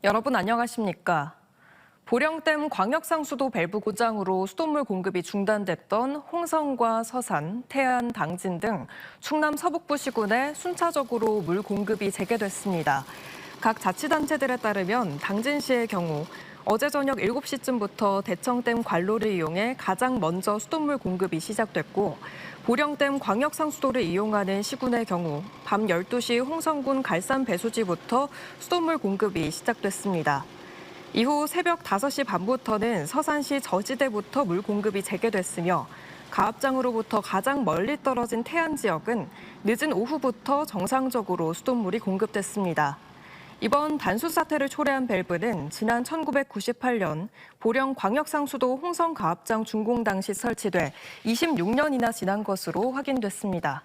여러분 안녕하십니까? 보령댐 광역상수도 밸브 고장으로 수돗물 공급이 중단됐던 홍성과 서산, 태안, 당진 등 충남 서북부 시군에 순차적으로 물 공급이 재개됐습니다. 각 자치단체들에 따르면 당진시의 경우 어제 저녁 7시쯤부터 대청댐 관로를 이용해 가장 먼저 수돗물 공급이 시작됐고 보령댐 광역상수도를 이용하는 시군의 경우 밤 12시 홍성군 갈산 배수지부터 수돗물 공급이 시작됐습니다. 이후 새벽 5시 반부터는 서산시 저지대부터 물 공급이 재개됐으며 가압장으로부터 가장 멀리 떨어진 태안 지역은 늦은 오후부터 정상적으로 수돗물이 공급됐습니다. 이번 단수 사태를 초래한 밸브는 지난 1998년 보령 광역상수도 홍성가압장 준공 당시 설치돼 26년이나 지난 것으로 확인됐습니다.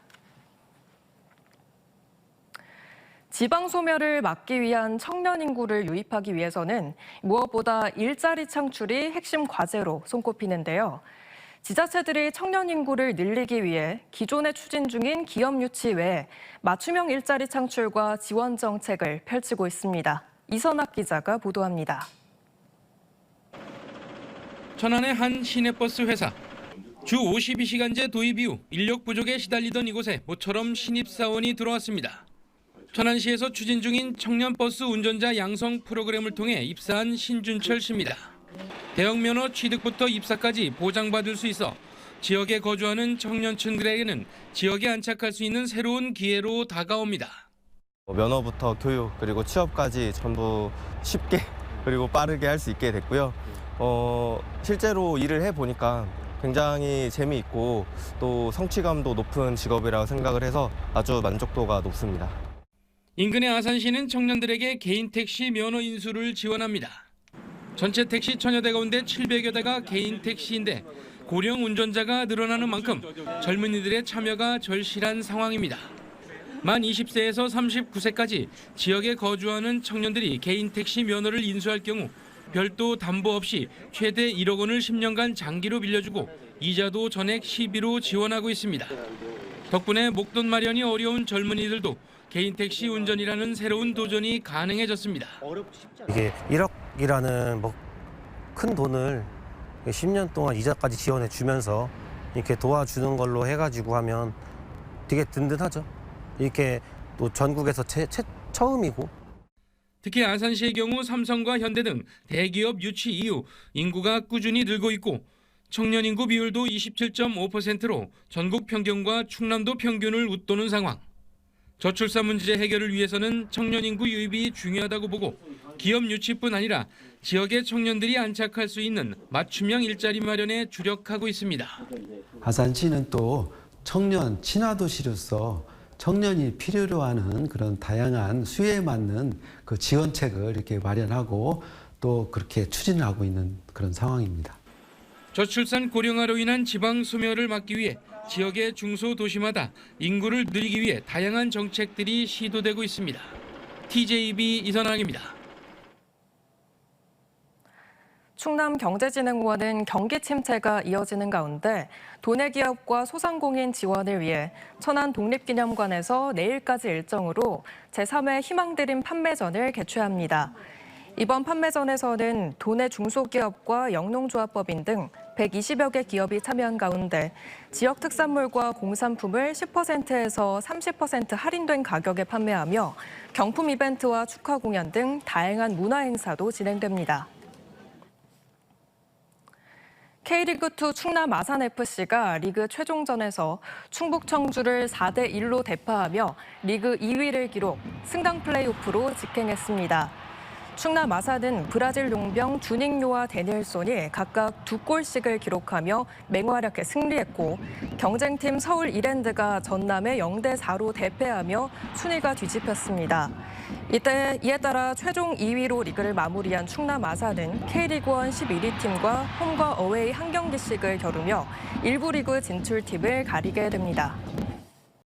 지방 소멸을 막기 위한 청년 인구를 유입하기 위해서는 무엇보다 일자리 창출이 핵심 과제로 손꼽히는데요. 지자체들이 청년 인구를 늘리기 위해 기존에 추진 중인 기업 유치 외에 맞춤형 일자리 창출과 지원 정책을 펼치고 있습니다. 이선학 기자가 보도합니다. 천안의 한 시내버스 회사. 주 52시간제 도입 이후 인력 부족에 시달리던 이곳에 모처럼 신입사원이 들어왔습니다. 천안시에서 추진 중인 청년버스 운전자 양성 프로그램을 통해 입사한 신준철 씨입니다. 대형 면허 취득부터 입사까지 보장받을 수 있어 지역에 거주하는 청년층들에게는 지역에 안착할 수 있는 새로운 기회로 다가옵니다. 면허부터 교육 그리고 취업까지 전부 쉽게 그리고 빠르게 할 수 있게 됐고요. 실제로 일을 해보니까 굉장히 재미있고 또 성취감도 높은 직업이라고 생각을 해서 아주 만족도가 높습니다. 인근의 아산시는 청년들에게 개인 택시 면허 인수를 지원합니다. 전체 택시 1000여 대 가운데 700여 대가 개인 택시인데 고령 운전자가 늘어나는 만큼 젊은이들의 참여가 절실한 상황입니다. 만 20세에서 39세까지 지역에 거주하는 청년들이 개인 택시 면허를 인수할 경우 별도 담보 없이 최대 1억 원을 10년간 장기로 빌려주고 이자도 전액 시비로 지원하고 있습니다. 덕분에 목돈 마련이 어려운 젊은이들도 개인 택시 운전이라는 새로운 도전이 가능해졌습니다. 이게 1억이라는 큰 돈을 10년 동안 이자까지 지원해 주면서 이렇게 도와주는 걸로 해가지고 하면 되게 든든하죠. 이렇게 또 전국에서 처음이고. 특히 아산시의 경우 삼성과 현대 등 대기업 유치 이후 인구가 꾸준히 늘고 있고 청년 인구 비율도 27.5%로 전국 평균과 충남도 평균을 웃도는 상황. 저출산 문제 해결을 위해서는 청년 인구 유입이 중요하다고 보고 기업 유치뿐 아니라 지역의 청년들이 안착할 수 있는 맞춤형 일자리 마련에 주력하고 있습니다. 아산시는 또 청년 친화도시로서 청년이 필요로 하는 그런 다양한 수요에 맞는 그 지원책을 이렇게 마련하고 또 그렇게 추진하고 있는 그런 상황입니다. 저출산 고령화로 인한 지방 소멸을 막기 위해 지역의 중소도시마다 인구를 늘리기 위해 다양한 정책들이 시도되고 있습니다. TJB 이선학입니다. 충남경제진흥원은 경기 침체가 이어지는 가운데 도내 기업과 소상공인 지원을 위해 천안 독립기념관에서 내일까지 일정으로 제3회 희망드림 판매전을 개최합니다. 이번 판매전에서는 도내 중소기업과 영농조합법인 등 120여 개 기업이 참여한 가운데 지역 특산물과 공산품을 10%에서 30% 할인된 가격에 판매하며 경품 이벤트와 축하 공연 등 다양한 문화 행사도 진행됩니다. K리그2 충남 아산FC가 리그 최종전에서 충북 청주를 4대1로 대파하며 리그 2위를 기록, 승강 플레이오프로 직행했습니다. 충남 아산은 브라질 용병 주닝요와 데니엘손이 각각 2골씩을 기록하며 맹활약해 승리했고 경쟁팀 서울 이랜드가 전남에 0대4로 대패하며 순위가 뒤집혔습니다. 이에 따라 최종 2위로 리그를 마무리한 충남 아산은 K리그1 11위 팀과 홈과 어웨이 한 경기씩을 겨루며 일부 리그 진출팀을 가리게 됩니다.